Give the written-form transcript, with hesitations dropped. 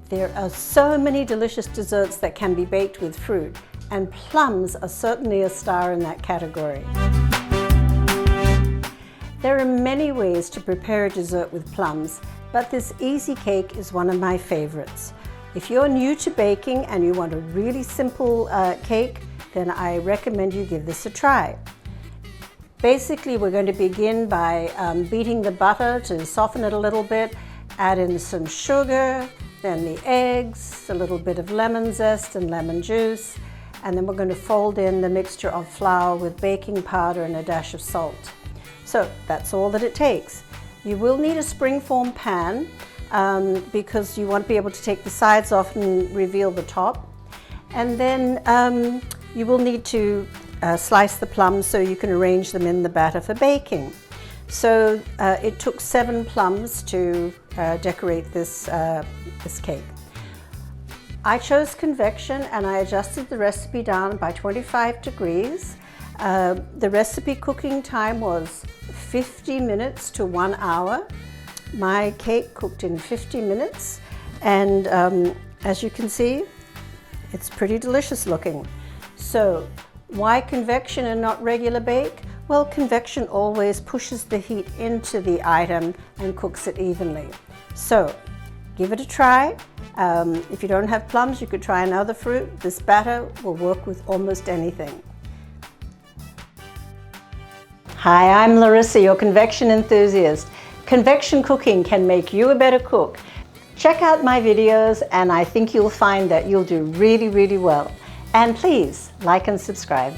There are so many delicious desserts that can be baked with fruit, and plums are certainly a star in that category. There are many ways to prepare a dessert with plums, but this easy cake is one of my favorites. If you're new to baking and you want a really simple cake, then I recommend you give this a try. Basically, we're going to begin by beating the butter to soften it a little bit, add in some sugar, then the eggs, a little bit of lemon zest and lemon juice, and then we're going to fold in the mixture of flour with baking powder and a dash of salt. So that's all that it takes. You will need a springform pan because you want to be able to take the sides off and reveal the top. And then you will need to slice the plums so you can arrange them in the batter for baking. So it took 7 plums to decorate this cake. I chose convection and I adjusted the recipe down by 25 degrees. The recipe cooking time was 50 minutes to 1 hour. My cake cooked in 50 minutes, and as you can see, it's pretty delicious looking. So why convection and not regular bake? Well, convection always pushes the heat into the item and cooks it evenly. So give it a try. If you don't have plums, you could try another fruit. This batter will work with almost anything. Hi, I'm Larissa, your convection enthusiast. Convection cooking can make you a better cook. Check out my videos and I think you'll find that you'll do really, really well. And please like and subscribe.